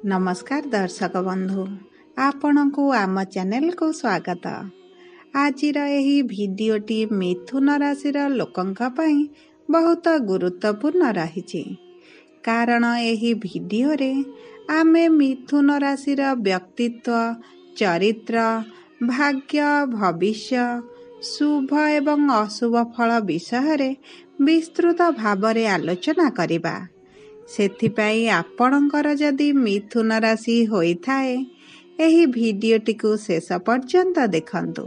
नमस्कार दर्शक बंधु आपण को आम चैनल को स्वागत। आज यही भिडियोटी मिथुन राशि लोकंक पई बहुत गुरुत्वपूर्ण रही, कारण यही भिडियो रे आमे मिथुन राशि व्यक्तित्व, चरित्र, भाग्य, भविष्य, शुभ एवं अशुभ फल विषय रे विस्तृत भावरे आलोचना करिबा। सेथिपाई आपणकर जदि मिथुन राशि होइथाए एही भिडियोटी को शेष पर्यंत देखंतु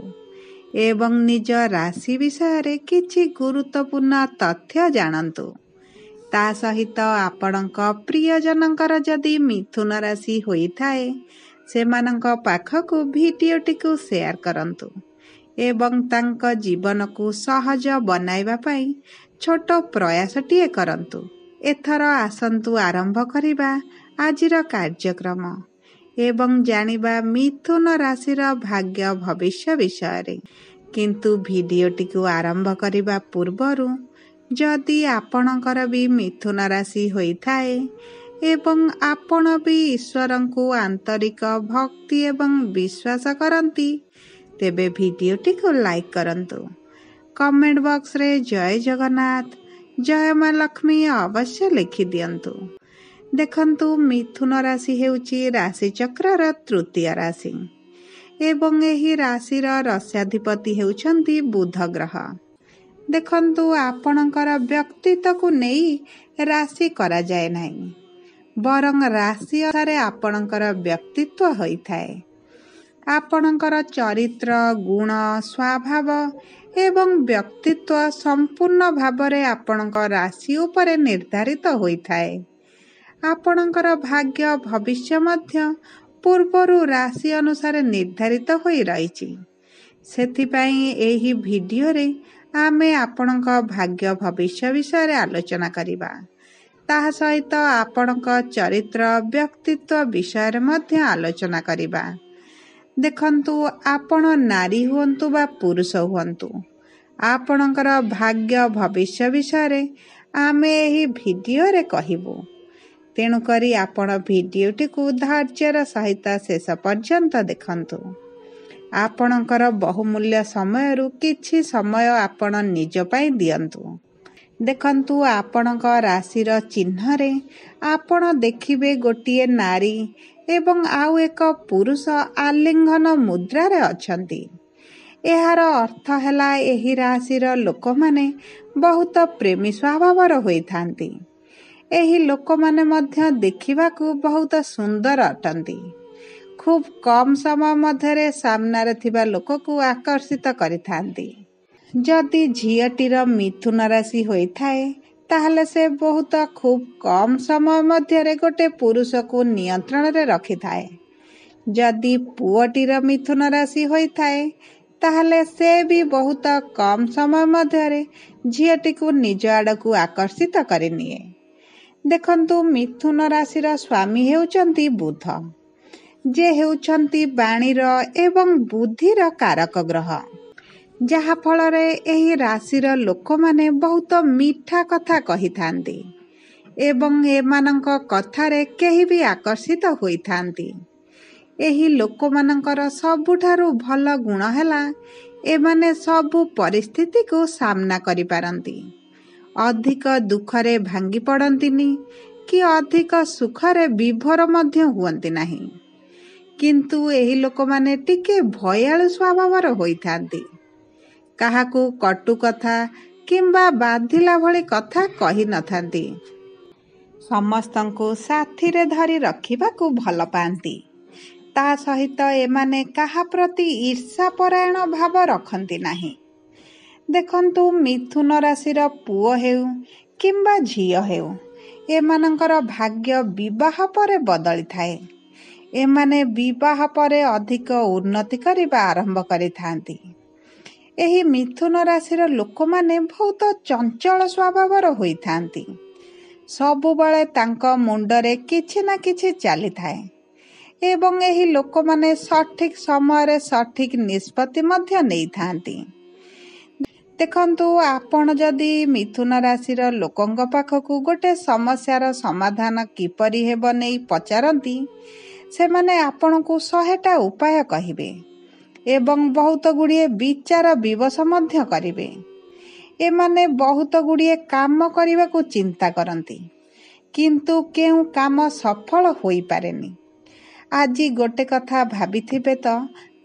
एवं निज राशि विषय रे किछि गुरुत्वपूर्ण तथ्य जानंतु। ता सहित आपणक प्रियजनकर जदि मिथुन राशि होइथाए सेमानक पाखकु भिडियोटी को शेयर करंतु एवं तांक जीवन को सहज बनाइबा पई छोट प्रयासटिए करंतु। एथर आसंतु आरंभ करिबा आजिर कार्यक्रम एवं जानिबा मिथुन राशिर भाग्य भविष्य विषय रे। किंतु भिडियोटी को आरंभ करिबा पूर्वरु जदि आपणकर भी मिथुन राशि होइथाए एवं आपण भी ईश्वरं को आंतरिक भक्ति एवं विश्वास करंती तेबे भिडियोटी को लाइक करंतु। कमेंट बॉक्स रे जय जगन्नाथ, जय मां लक्ष्मी अवश्य लिखि दियंतु। देखंतु मिथुन राशि हेउची राशि चक्रर तृतीय राशि एवं एही राशिर रस्याधिपति हेउछंती बुध ग्रह। देखंतु आपणकर व्यक्तित्व को नेई राशि करा जाए नाही, बरं राशि अनुसारे आपणकर व्यक्तित्व होइथाए। आपणकर चरित्र, गुण, स्वभाव एवं व्यक्तित्व संपूर्ण भावरे आपणक राशि उपरे निर्धारित होइथाए। आपणकर भाग्य भविष्य मध्य पूर्वरु राशि अनुसार निर्धारित होई रहिछि। सेथिपाई एही भिडियो रे आमे आपणक भाग्य भविष्य विषय रे आलोचना करिबा। ताहा सहित आपणक चरित्र, व्यक्तित्व विषय रे मध्य आलोचना करिबा। देखंतु आपण नारी हुअन्तु बा पुरुष हुअन्तु, आपणकर भाग्य भविष्य विषय रे आमे एही भिडियो रे कहिबु। तेणु करी आपण भिडियोटी को धैर्यर सहित शेष पर्यंत देखंतु। आपणकर बहुमूल्य समयरु किछि समय आपण निज पई दियंतु। देखंतु आपणक राशिर चिन्ह रे आपण देखिबे गोटिए नारी एवं आउ एक पुरुष आलिंगन मुद्रा रे अछंती। एहार अर्थ हैला एही राशिर लोक माने बहुत प्रेमी स्वभावर होइथांती। एही लोक माने मध्य देखिबाकू बहुत सुंदर अटंती। खूब कम समय मध्यरे सामनारे थिबा लोक को आकर्षित करिथांती। जदि झियटीर मिथुन राशि होइथाए ताहले से बहुत खूब कम समय मध्यरे गोटे पुरुष को नियंत्रण रे रखिथाए। जदि पुअटीर मिथुन राशि होइथाए ताहले से भी बहुत कम समय मध्यरे झियटी को निज आड़कू आकर्षित करिनिए। देखंतु मिथुन राशिर स्वामी हेउचंती बुध, जे हेउचंती बाणीर एवं बुद्धिर कारक ग्रह, जहा फलरे एही राशिर लोक माने बहुत मीठा कथा कहिथांती एवं एमानंक कथारे केही भी आकर्षित होइथांती। एही लोकमानंकर सबुठारु भल गुण हैला एमाने सबु परिस्थिति को सामना करि पारंती। अधिक दुखरे भांगी पड़ंतिनी कि अधिक सुखरे विभोर मध्य हुअंती नाही। किंतु एही लोकमाने टिके भयालु स्वभावर होइथांती। काहाकू कटु कथा किंबा बाधिला भली कथा कहि नथांती। समस्तंको साथीरे धरी रखिबाकू भल पांती। ता सहित एमाने काहा प्रति ईर्षा परायण भाव रखंती नाही। देखंतु मिथुन राशिर पुओ हेउ किंबा झियो हेउ एमानंकर भाग्य विवाह परे बदली थाए। एमाने विवाह परे अधिक उन्नति करिबा आरंभ करिथांती। एही मिथुन राशिर लोक माने बहुत चंचल स्वभावर होइथांती। सबुबळे तांक मुंडरे किछि ना किछि चाली थाए एवं एही लोक माने सठिक समय रे सठिक निष्पत्ति मध्य नै थांती। ଦେଖନ୍ତୁ, ଆପଣ ଯଦି ମିଥୁନ ରାଶିର ଲୋକଙ୍କ ପାଖକୁ ଗୋଟେ ସମସ୍ୟାର ସମାଧାନ କିପରି ହେବ ନେଇ ପଚାରନ୍ତି, ସେମାନେ ଆପଣଙ୍କୁ 100ଟା ଉପାୟ କହିବେ ଏବଂ ବହୁତ ଗୁଡ଼ିଏ ବିଚାର ବିମର୍ଶ ମଧ୍ୟ କରିବେ। ଏମାନେ ବହୁତ ଗୁଡ଼ିଏ କାମ କରିବାକୁ ଚିନ୍ତା କରନ୍ତି, କିନ୍ତୁ କେଉଁ କାମ ସଫଳ ହୋଇପାରେନି। ଆଜି ଗୋଟେ କଥା ଭାବିଥିବେ ତ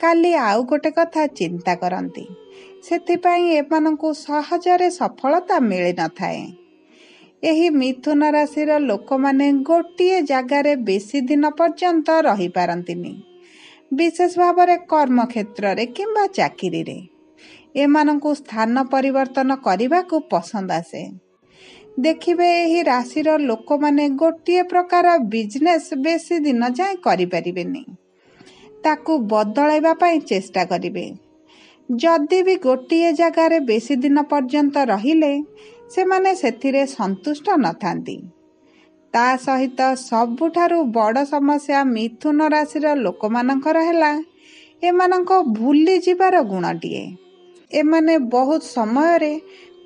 କାଲି ଆଉ ଗୋଟେ କଥା ଚିନ୍ତା କରନ୍ତି। ସେଥିପାଇଁ ଏମାନଙ୍କୁ ସହଜରେ ସଫଳତା ମିଳିନଥାଏ। ଏହି ମିଥୁନ ରାଶିର ଲୋକମାନେ ଗୋଟିଏ ଜାଗାରେ ବେଶୀ ଦିନ ପର୍ଯ୍ୟନ୍ତ ରହିପାରନ୍ତିନି, ବିଶେଷ ଭାବରେ କର୍ମକ୍ଷେତ୍ରରେ କିମ୍ବା ଚାକିରିରେ। ଏମାନଙ୍କୁ ସ୍ଥାନ ପରିବର୍ତ୍ତନ କରିବାକୁ ପସନ୍ଦ ଆସେ। ଦେଖିବେ, ଏହି ରାଶିର ଲୋକମାନେ ଗୋଟିଏ ପ୍ରକାର ବିଜନେସ୍ ବେଶୀ ଦିନ ଯାଏଁ କରିପାରିବେନି। ତାକୁ ବଦଳାଇବା ପାଇଁ ଚେଷ୍ଟା କରିବେ। ଯଦି ବି ଗୋଟିଏ ଜାଗାରେ ବେଶୀ ଦିନ ପର୍ଯ୍ୟନ୍ତ ରହିଲେ ସେମାନେ ସେଥିରେ ସନ୍ତୁଷ୍ଟ ନଥାନ୍ତି। ତା ସହିତ ସବୁଠାରୁ ବଡ଼ ସମସ୍ୟା ମିଥୁନ ରାଶିର ଲୋକମାନଙ୍କର ହେଲା ଏମାନଙ୍କ ଭୁଲି ଯିବାର ଗୁଣଟିଏ। ଏମାନେ ବହୁତ ସମୟରେ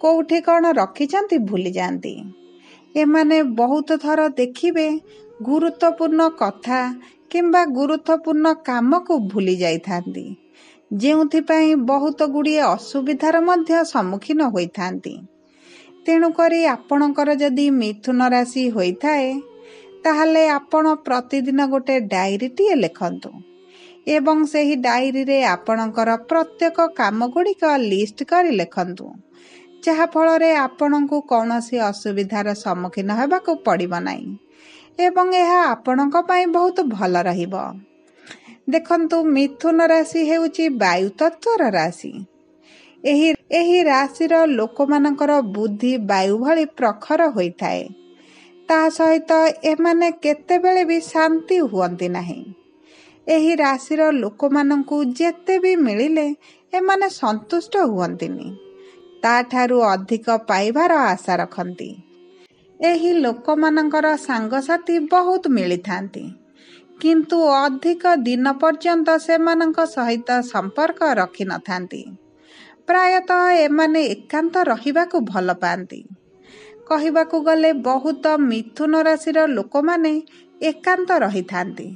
କେଉଁଠି କ'ଣ ରଖିଛନ୍ତି ଭୁଲି ଯାଆନ୍ତି। ଏମାନେ ବହୁତ ଥର ଦେଖିବେ ଗୁରୁତ୍ୱପୂର୍ଣ୍ଣ କଥା କିମ୍ବା ଗୁରୁତ୍ୱପୂର୍ଣ୍ଣ କାମକୁ ଭୁଲି ଯାଇଥାନ୍ତି, ଯେଉଁଥିପାଇଁ ବହୁତ ଗୁଡ଼ିଏ ଅସୁବିଧାର ମଧ୍ୟ ସମ୍ମୁଖୀନ ହୋଇଥାନ୍ତି। ତେଣୁକରି ଆପଣଙ୍କର ଯଦି ମିଥୁନ ରାଶି ହୋଇଥାଏ, ତାହେଲେ ଆପଣ ପ୍ରତିଦିନ ଗୋଟେ ଡାଏରୀଟିଏ ଲେଖନ୍ତୁ ଏବଂ ସେହି ଡାଏରୀରେ ଆପଣଙ୍କର ପ୍ରତ୍ୟେକ କାମ ଗୁଡ଼ିକ ଲିଷ୍ଟ କରି ଲେଖନ୍ତୁ, ଯାହାଫଳରେ ଆପଣଙ୍କୁ କୌଣସି ଅସୁବିଧାର ସମ୍ମୁଖୀନ ହେବାକୁ ପଡ଼ିବ ନାହିଁ ଏବଂ ଏହା ଆପଣଙ୍କ ପାଇଁ ବହୁତ ଭଲ ରହିବ। ଦେଖନ୍ତୁ, ମିଥୁନ ରାଶି ହେଉଛି ବାୟୁ ତତ୍ତ୍ୱର ରାଶି। ଏହି ରାଶିର ଲୋକମାନଙ୍କର ବୁଦ୍ଧି ବାୟୁ ଭଳି ପ୍ରଖର ହୋଇଥାଏ। ତା ସହିତ ଏମାନେ କେତେବେଳେ ବି ଶାନ୍ତି ହୁଅନ୍ତି ନାହିଁ। ଏହି ରାଶିର ଲୋକମାନଙ୍କୁ ଯେତେ ବି ମିଳିଲେ ଏମାନେ ସନ୍ତୁଷ୍ଟ ହୁଅନ୍ତିନି, ତାଠାରୁ ଅଧିକ ପାଇବାର ଆଶା ରଖନ୍ତି। ଏହି ଲୋକମାନଙ୍କର ସାଙ୍ଗସାଥି ବହୁତ ମିଳିଥାନ୍ତି, କିନ୍ତୁ ଅଧିକ ଦିନ ପର୍ଯ୍ୟନ୍ତ ସେମାନଙ୍କ ସହିତ ସମ୍ପର୍କ ରଖିନଥାନ୍ତି। ପ୍ରାୟତଃ ଏମାନେ ଏକାନ୍ତ ରହିବାକୁ ଭଲ ପାଆନ୍ତି। କହିବାକୁ ଗଲେ ବହୁତ ମିଥୁନ ରାଶିର ଲୋକମାନେ ଏକାନ୍ତ ରହିଥାନ୍ତି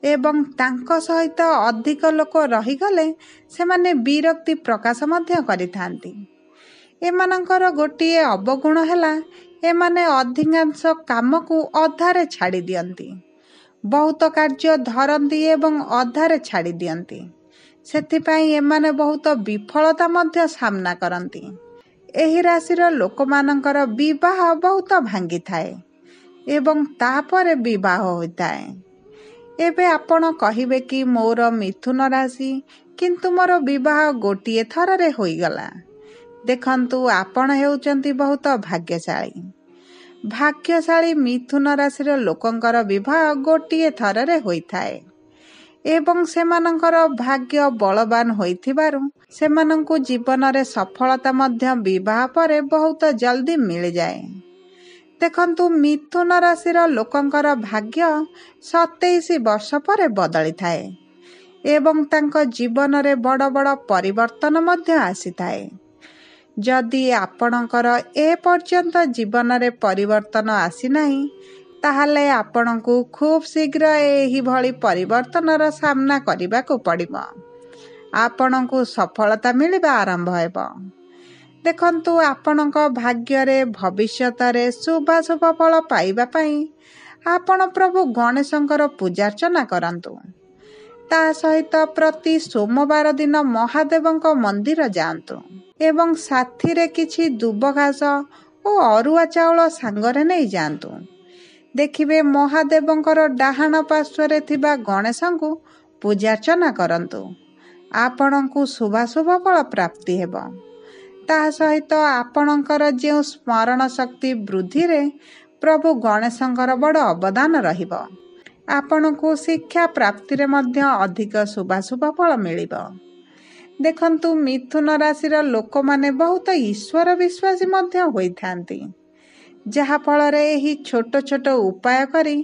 ଏବଂ ତାଙ୍କ ସହିତ ଅଧିକ ଲୋକ ରହିଗଲେ ସେମାନେ ବିରକ୍ତି ପ୍ରକାଶ ମଧ୍ୟ କରିଥାନ୍ତି। ଏମାନଙ୍କର ଗୋଟିଏ ଅବଗୁଣ ହେଲା ଏମାନେ ଅଧିକାଂଶ କାମକୁ ଅଧାରେ ଛାଡ଼ି ଦିଅନ୍ତି। ବହୁତ କାର୍ଯ୍ୟ ଧରନ୍ତି ଏବଂ ଅଧାରେ ଛାଡ଼ି ଦିଅନ୍ତି। ସେଥିପାଇଁ ଏମାନେ ବହୁତ ବିଫଳତା ମଧ୍ୟ ସାମ୍ନା କରନ୍ତି। ଏହି ରାଶିର ଲୋକମାନଙ୍କର ବିବାହ ବହୁତ ଭାଙ୍ଗିଥାଏ ଏବଂ ତାପରେ ବିବାହ ହୋଇଥାଏ। ଏବେ ଆପଣ କହିବେ କି ମୋର ମିଥୁନ ରାଶି, କିନ୍ତୁ ମୋର ବିବାହ ଗୋଟିଏ ଥରରେ ହୋଇଗଲା। ଦେଖନ୍ତୁ, ଆପଣ ହେଉଛନ୍ତି ବହୁତ ଭାଗ୍ୟଶାଳୀ। ଭାଗ୍ୟଶାଳୀ ମିଥୁନ ରାଶିର ଲୋକଙ୍କର ବିବାହ ଗୋଟିଏ ଥରରେ ହୋଇଥାଏ ଏବଂ ସେମାନଙ୍କର ଭାଗ୍ୟ ବଳବାନ ହୋଇଥିବାରୁ ସେମାନଙ୍କୁ ଜୀବନରେ ସଫଳତା ମଧ୍ୟ ବିବାହ ପରେ ବହୁତ ଜଲ୍ଦି ମିଳିଯାଏ। ଦେଖନ୍ତୁ, ମିଥୁନ ରାଶିର ଲୋକଙ୍କର ଭାଗ୍ୟ 27 ବର୍ଷ ପରେ ବଦଳିଥାଏ ଏବଂ ତାଙ୍କ ଜୀବନରେ ବଡ଼ ବଡ଼ ପରିବର୍ତ୍ତନ ମଧ୍ୟ ଆସିଥାଏ। ଯଦି ଆପଣଙ୍କର ଏପର୍ଯ୍ୟନ୍ତ ଜୀବନରେ ପରିବର୍ତ୍ତନ ଆସିନାହିଁ, ତାହେଲେ ଆପଣଙ୍କୁ ଖୁବ୍ ଶୀଘ୍ର ଏହିଭଳି ପରିବର୍ତ୍ତନର ସାମ୍ନା କରିବାକୁ ପଡ଼ିବ। ଆପଣଙ୍କୁ ସଫଳତା ମିଳିବା ଆରମ୍ଭ ହେବ। ଦେଖନ୍ତୁ, ଆପଣଙ୍କ ଭାଗ୍ୟରେ ଭବିଷ୍ୟତରେ ଶୁଭାଶୁଭ ଫଳ ପାଇବା ପାଇଁ ଆପଣ ପ୍ରଭୁ ଗଣେଶଙ୍କର ପୂଜାର୍ଚ୍ଚନା କରନ୍ତୁ। ତା ସହିତ ପ୍ରତି ସୋମବାର ଦିନ ମହାଦେବଙ୍କ ମନ୍ଦିର ଯାଆନ୍ତୁ ଏବଂ ସାଥିରେ କିଛି ଦୁବ ଘାସ ଓ ଅରୁଆ ଚାଉଳ ସାଙ୍ଗରେ ନେଇ ଯାଆନ୍ତୁ। ଦେଖିବେ, ମହାଦେବଙ୍କର ଡାହାଣ ପାର୍ଶ୍ୱରେ ଥିବା ଗଣେଶଙ୍କୁ ପୂଜାର୍ଚ୍ଚନା କରନ୍ତୁ। ଆପଣଙ୍କୁ ଶୁଭାଶୁଭ ଫଳ ପ୍ରାପ୍ତି ହେବ। ତା ସହିତ ଆପଣଙ୍କର ଯେଉଁ ସ୍ମରଣ ଶକ୍ତି ବୃଦ୍ଧିରେ ପ୍ରଭୁ ଗଣେଶଙ୍କର ବଡ଼ ଅବଦାନ ରହିବ। ଆପଣଙ୍କୁ ଶିକ୍ଷା ପ୍ରାପ୍ତିରେ ମଧ୍ୟ ଅଧିକ ଶୁଭାଶୁଭ ଫଳ ମିଳିବ। ଦେଖନ୍ତୁ, ମିଥୁନ ରାଶିର ଲୋକମାନେ ବହୁତ ଈଶ୍ୱର ବିଶ୍ୱାସୀ ମଧ୍ୟ ହୋଇଥାନ୍ତି, ଯାହାଫଳରେ ଏହି ଛୋଟ ଛୋଟ ଉପାୟ କରି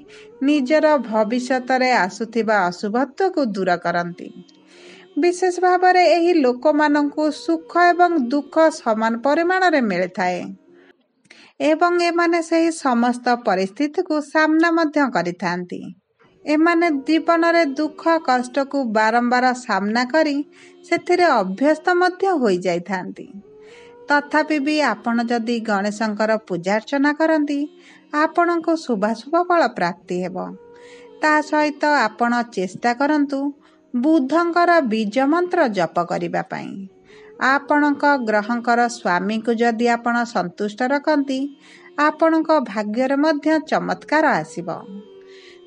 ନିଜର ଭବିଷ୍ୟତରେ ଆସୁଥିବା ଅଶୁଭତ୍ୱକୁ ଦୂର କରନ୍ତି। विशेष भाव एही लोक मानंकु सुख एवं दुख समान परिमाण रे मिलिथाए एवं एमाने सही समस्त परिस्थिति को सामना मध्य करिथांती। एमाने जीवन रे दुख कष्ट को बारंबार सामना करी सेथिरे अभ्यस्त मध्य होई जाइथांती। तथापि भी आपण जदि गणेशंकर पूजार्चना करती आपण को शुभाशुभ फल प्राप्ति हेब। ता सहित आपण चेष्टा करंतु बुद्धंकर बीज मंत्र जप करिबा पई। आपणक ग्रहंकर स्वामी को जदि आपण संतुष्ट रखती आपणक भाग्यर मध्य चमत्कार आसीबो।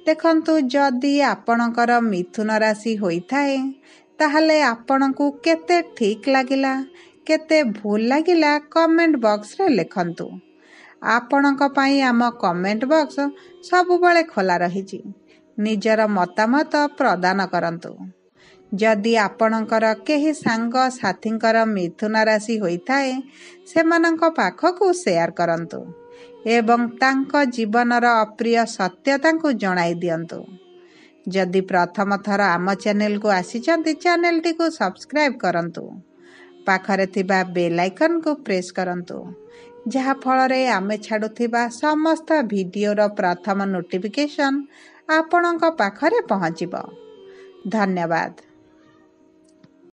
देखंतु जदि आपणकर मिथुन राशि होइथाए ताहले आपणकु केते ठीक लागिला केते भूल लागिला कमेंट बॉक्स रे लिखंतु। आपणक पई आम कमेंट बॉक्स सबुबले खोला रहिछि। निजर मतामत प्रदान करंतु। जदि आपणकर केही सांग साथींकर मिथुन राशि होइथाए सेमानंक पाखकु शेयर करंतु एवं तांको जीवनर अप्रिय सत्यता को जणाई दियंतु। जदि प्रथम थर आम चैनल को आसीचंती चैनल टी को सब्सक्राइब करंतु। पाखरे थिबा बेल आइकन को प्रेस करंतु जहा फल रे आमे छाडुथिबा समस्त वीडियोर प्रथम नोटिफिकेशन आपणक पाखरे पहुंचिबो। धन्यवाद।